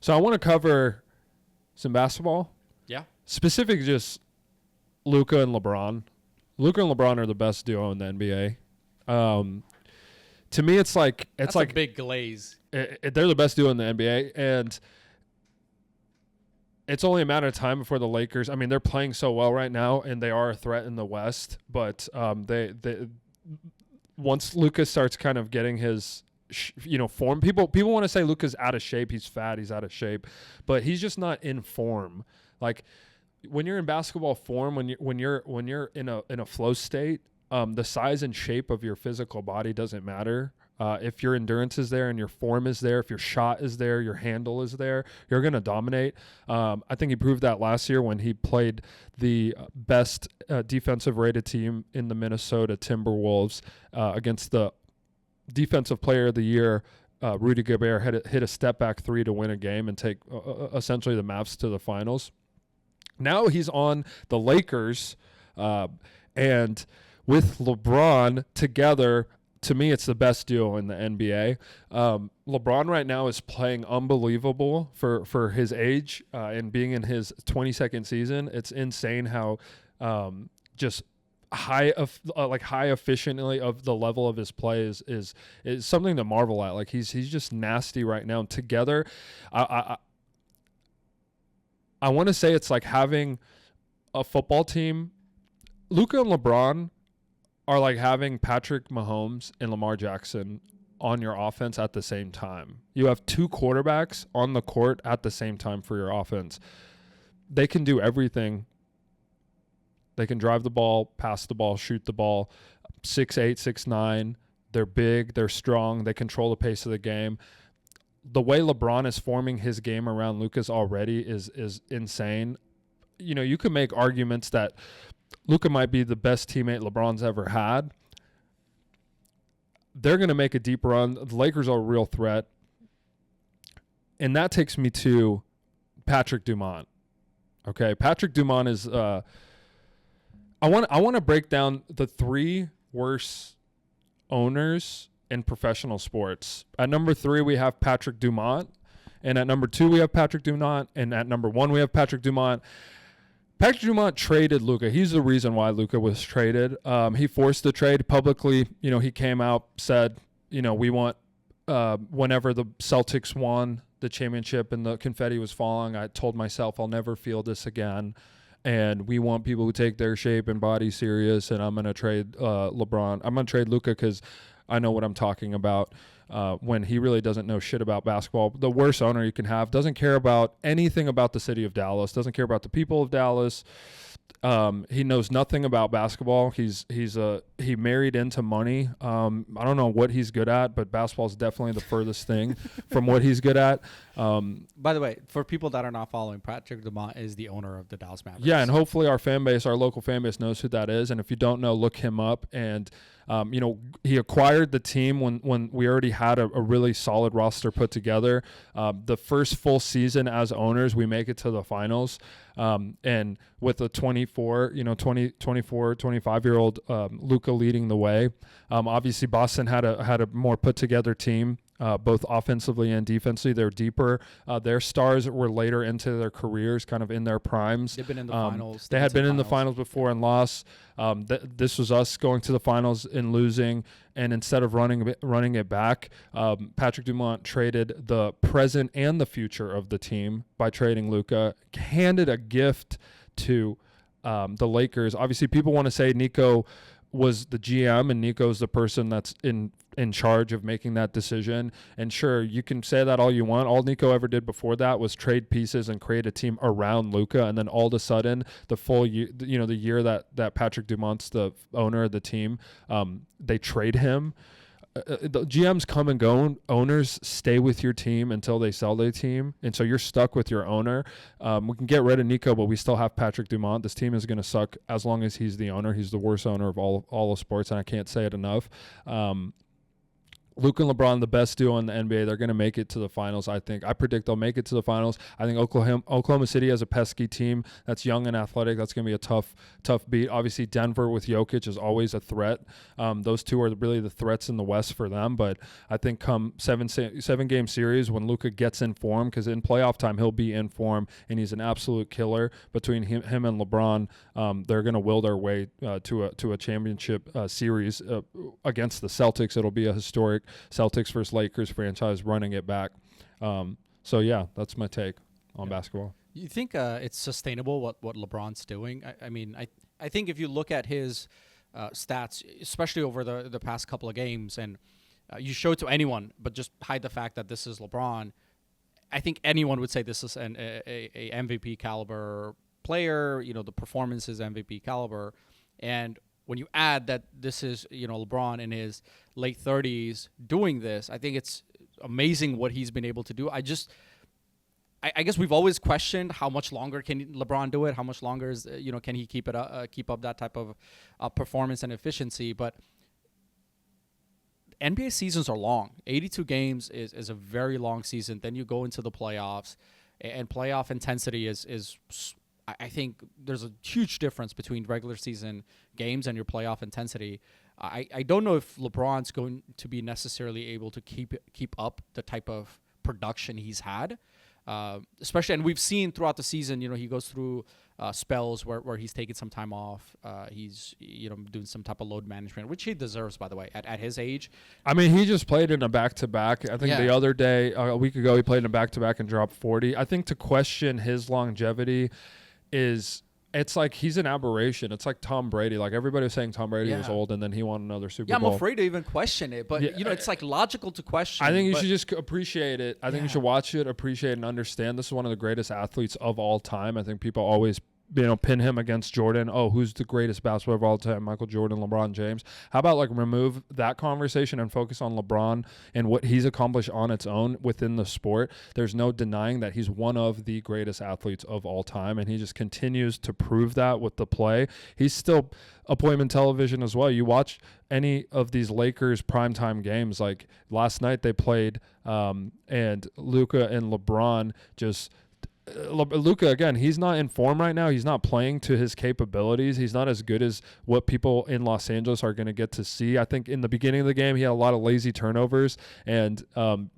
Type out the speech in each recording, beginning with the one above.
So I want to cover some basketball. Yeah. Specific, just Luka and LeBron. Luka and LeBron are the best duo in the NBA. To me, it's like a big glaze. They're the best duo in the NBA, and it's only a matter of time before the Lakers. I mean, they're playing so well right now, and they are a threat in the West. But they once Luka starts kind of getting his form, people want to say Luka's out of shape. He's fat. He's out of shape, but he's just not in form. Like when you're in basketball form, when you're in a flow state, the size and shape of your physical body doesn't matter. If your endurance is there and your form is there, if your shot is there, your handle is there, you're going to dominate. I think he proved that last year when he played the best defensive rated team in the Minnesota Timberwolves against the defensive player of the year. Rudy Gobert hit a step back three to win a game and take essentially the Mavs to the finals. Now he's on the Lakers, and with LeBron together, to me, it's the best duo in the NBA. LeBron right now is playing unbelievable for his age and being in his 22nd season. It's insane how just high efficiently of the level of his play is something to marvel at. Like he's just nasty right now. And together, I want to say it's like having a football team. Luka and LeBron are like having Patrick Mahomes and Lamar Jackson on your offense at the same time. You have two quarterbacks on the court at the same time for your offense. They can do everything. They can drive the ball, pass the ball, shoot the ball. 6'8", 6'9". They're big. They're strong. They control the pace of the game. The way LeBron is forming his game around Luka's already is insane. You could make arguments that Luka might be the best teammate LeBron's ever had. They're going to make a deep run. The Lakers are a real threat. And that takes me to Patrick Dumont. Okay, Patrick Dumont is I want to break down the three worst owners in professional sports. At number 3, we have Patrick Dumont. And at number 2, we have Patrick Dumont. And at number 1, we have Patrick Dumont. Patrick Dumont traded Luka. He's the reason why Luka was traded. He forced the trade publicly. He came out, said, we want, whenever the Celtics won the championship and the confetti was falling, I told myself I'll never feel this again. And we want people who take their shape and body serious. And I'm going to trade LeBron. I'm going to trade Luka because I know what I'm talking about. When he really doesn't know shit about basketball. The worst owner you can have, doesn't care about anything about the city of Dallas, doesn't care about the people of Dallas. He knows nothing about basketball. He married into money. I don't know what he's good at, but basketball is definitely the furthest thing from what he's good at. By the way, for people that are not following, Patrick Dumont is the owner of the Dallas Mavericks. Yeah, and hopefully our local fan base knows who that is. And if you don't know, look him up. And he acquired the team when we already had a really solid roster put together. The first full season as owners, we make it to the finals. And with a 24, 25-year-old Luka leading the way. Obviously, Boston had a more put together team. Both offensively and defensively. They're deeper. Their stars were later into their careers, kind of in their primes. They've been in the finals. They had been in the finals before and lost. This was us going to the finals and losing. And instead of running it back, Patrick Dumont traded the present and the future of the team by trading Luka, handed a gift to the Lakers. Obviously, people want to say Nico was the GM and Nico's the person that's in charge of making that decision. And sure, you can say that all you want. All Nico ever did before that was trade pieces and create a team around Luka. And then all of a sudden, the full year, the year that Patrick Dumont's the owner of the team, they trade him. The GMs come and go. Owners stay with your team until they sell their team, and so you're stuck with your owner. We can get rid of Nico, but we still have Patrick Dumont. This team is going to suck as long as he's the owner. He's the worst owner of all of sports, and I can't say it enough. Luka and LeBron, the best duo in the NBA. They're going to make it to the finals, I think. I predict they'll make it to the finals. I think Oklahoma City has a pesky team that's young and athletic. That's going to be a tough beat. Obviously, Denver with Jokic is always a threat. Those two are really the threats in the West for them. But I think come seven-game series, when Luka gets in form, because in playoff time he'll be in form, and he's an absolute killer. Between him and LeBron, they're going to will their way to a championship series against the Celtics. It'll be a historic Celtics versus Lakers franchise running it back. So yeah, that's my take on basketball. You think it's sustainable what LeBron's doing? I think if you look at his stats, especially over the past couple of games, and you show it to anyone, but just hide the fact that this is LeBron, I think anyone would say this is a MVP caliber player. You know, the performance is MVP caliber, and when you add that this is, LeBron in his late 30s doing this, I think it's amazing what he's been able to do. I guess we've always questioned how much longer can LeBron do it, how much longer is can he keep up that type of performance and efficiency. But NBA seasons are long. 82 games is a very long season. Then you go into the playoffs, and playoff intensity is I think there's a huge difference between regular season games and your playoff intensity. I don't know if LeBron's going to be necessarily able to keep up the type of production he's had, especially, and we've seen throughout the season, he goes through spells where he's taking some time off. He's doing some type of load management, which he deserves, by the way, at his age. I mean, he just played in a back-to-back. I think the other day, a week ago, he played in a back-to-back and dropped 40. I think to question his longevity it's like he's an aberration. It's like Tom Brady. Like everybody was saying Tom Brady was old, and then he won another Super Bowl. I'm afraid to even question it, but it's like logical to question. I think you should just appreciate it. I think you should watch it, appreciate it, and understand this is one of the greatest athletes of all time. I think people always pin him against Jordan. Oh, who's the greatest basketballer of all time? Michael Jordan, LeBron James. How about remove that conversation and focus on LeBron and what he's accomplished on its own within the sport? There's no denying that he's one of the greatest athletes of all time, and he just continues to prove that with the play. He's still appointment television as well. You watch any of these Lakers primetime games, like last night they played, and Luka and LeBron just Luka, again, he's not in form right now. He's not playing to his capabilities. He's not as good as what people in Los Angeles are going to get to see. I think in the beginning of the game, he had a lot of lazy turnovers, and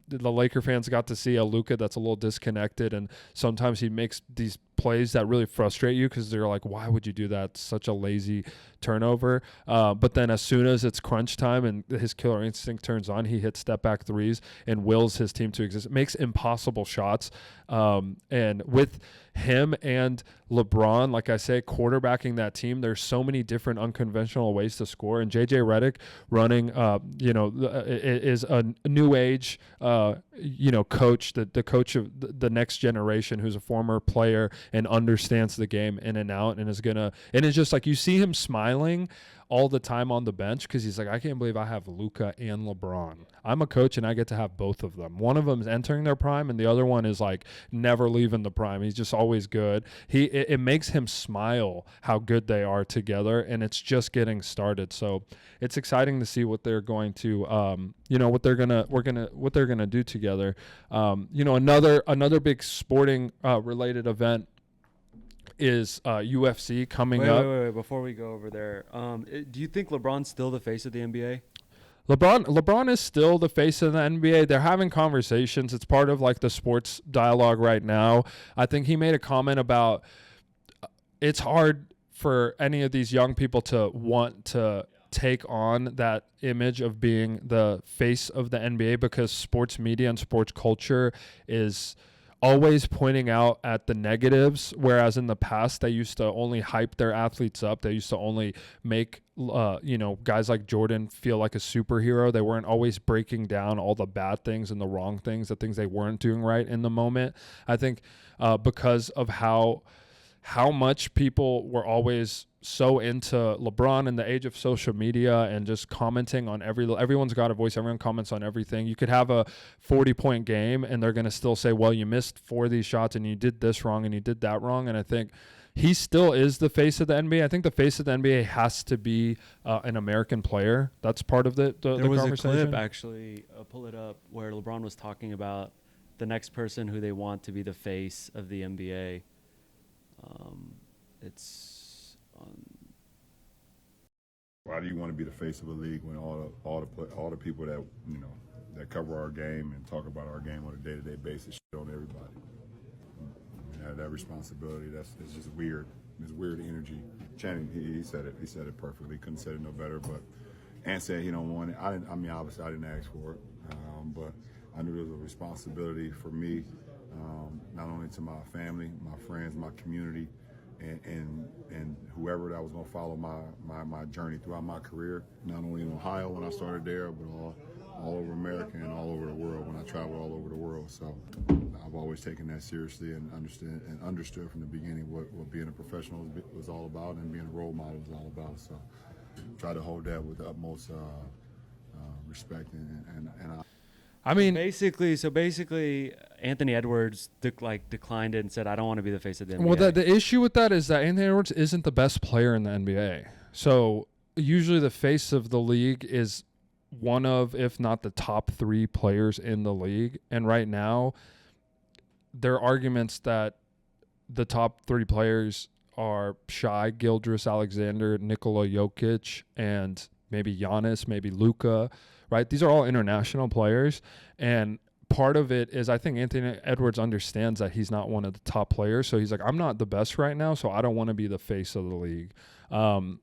the Laker fans got to see a Luka that's a little disconnected, and sometimes he makes these plays that really frustrate you because they're like, why would you do that? It's such a lazy turnover. But then as soon as it's crunch time and his killer instinct turns on, he hits step back threes and wills his team to exist. It makes impossible shots. And with him and LeBron, like I say, quarterbacking that team, there's so many different unconventional ways to score. And JJ Redick running, is a new age, coach, the coach of the next generation, who's a former player and understands the game in and out, and it's just like you see him smiling all the time on the bench because he's like, I can't believe I have Luka and LeBron. I'm a coach and I get to have both of them. One of them is entering their prime and the other one is like never leaving the prime. He's just always good. It makes him smile how good they are together, and it's just getting started. So it's exciting to see what they're going to what they're gonna do together. Another big sporting related event is UFC coming up. Wait, before we go over there, do you think LeBron's still the face of the NBA? LeBron is still the face of the NBA. They're having conversations. It's part of the sports dialogue right now. I think he made a comment about it's hard for any of these young people to want to take on that image of being the face of the NBA because sports media and sports culture is always pointing out at the negatives, whereas in the past they used to only hype their athletes up. They used to only make guys like Jordan feel like a superhero. They weren't always breaking down all the bad things and the wrong things, the things they weren't doing right in the moment. I think because of how much people were always so into LeBron in the age of social media and just commenting on everyone's got a voice. Everyone comments on everything. You could have a 40-point game and they're going to still say, well, you missed 4 of these shots and you did this wrong and you did that wrong. And I think he still is the face of the NBA. I think the face of the NBA has to be an American player. That's part of the There was a conversation. clip, actually, pull it up, where LeBron was talking about the next person who they want to be the face of the NBA. It's on. Why do you want to be the face of a league when all the people that that cover our game and talk about our game on a day-to-day basis shit on everybody? That responsibility, it's just weird. It's weird energy. Channing, he said it. He said it perfectly. Couldn't say it no better. But Ant said he don't want it. Obviously I didn't ask for it, but I knew there was a responsibility for me, not only to my family, my friends, my community, and whoever that was going to follow my journey throughout my career, not only in Ohio when I started there, but all over America and all over the world when I travel all over the world. So I've always taken that seriously and understood from the beginning what being a professional was all about and being a role model was all about. So try to hold that with the utmost respect I mean, basically, Anthony Edwards declined it and said, "I don't want to be the face of the NBA." well, the issue with that is that Anthony Edwards isn't the best player in the NBA. So usually the face of the league is one of, if not the top 3 players in the league. And right now, there are arguments that the top 3 players are Shai Gilgeous-Alexander, Nikola Jokic, and maybe Giannis, maybe Luka, right? These are all international players. And part of it is I think Anthony Edwards understands that he's not one of the top players. So he's like, I'm not the best right now, so I don't want to be the face of the league. And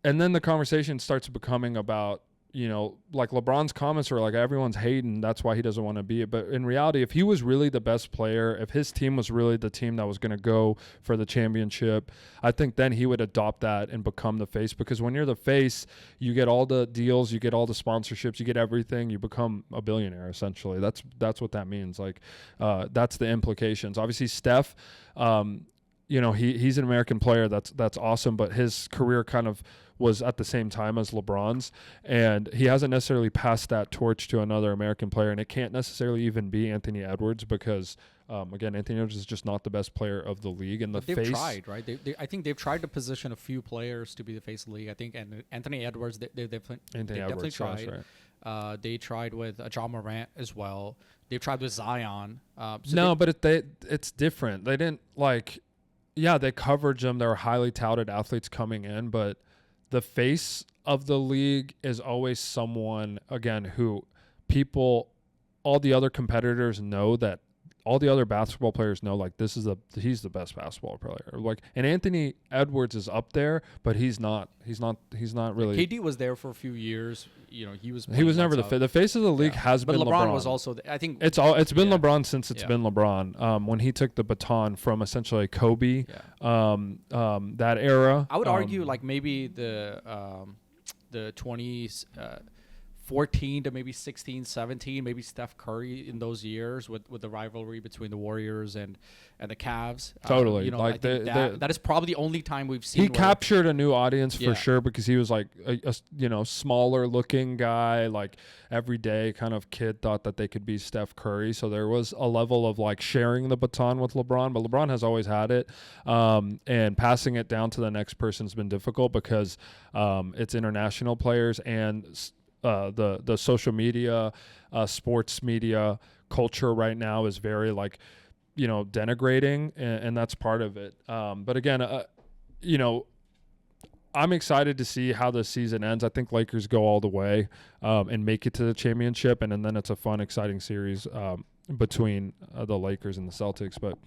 then the conversation starts becoming about, like LeBron's comments are like everyone's hating. That's why he doesn't want to be it. But in reality, if he was really the best player, if his team was really the team that was going to go for the championship, I think then he would adopt that and become the face. Because when you're the face, you get all the deals, you get all the sponsorships, you get everything. You become a billionaire, essentially. That's what that means. Like, that's the implications. Obviously, Steph, he's an American player. That's awesome. But his career kind of was at the same time as LeBron's, and he hasn't necessarily passed that torch to another American player, and it can't necessarily even be Anthony Edwards because, again, Anthony Edwards is just not the best player of the league. And they've tried, right? I think they've tried to position a few players to be the face of the league. I think, and Anthony Edwards, they've definitely tried. Right. They tried with John Morant as well. They've tried with Zion. But it's different. They didn't they covered them. They were highly touted athletes coming in, but the face of the league is always someone, again, who all the other competitors know that all the other basketball players know, like, he's the best basketball player. Like, and Anthony Edwards is up there, but he's not really. KD was there for a few years. He was never the face of the league has been LeBron. But LeBron was also, I think it's been LeBron since it's been LeBron. When he took the baton from essentially Kobe, that era. I would argue maybe the 20s, 14 to maybe 16, 17, maybe Steph Curry in those years with the rivalry between the Warriors and the Cavs. Totally. I think that is probably the only time we've seen. He captured a new audience for sure because he was like a smaller looking guy, like everyday kind of kid thought that they could be Steph Curry. So there was a level of like sharing the baton with LeBron, but LeBron has always had it. And passing it down to the next person's been difficult because it's international players and the social media, sports media culture right now is very denigrating, and that's part of it. But again, I'm excited to see how the season ends. I think Lakers go all the way and make it to the championship, and then it's a fun, exciting series between the Lakers and the Celtics. But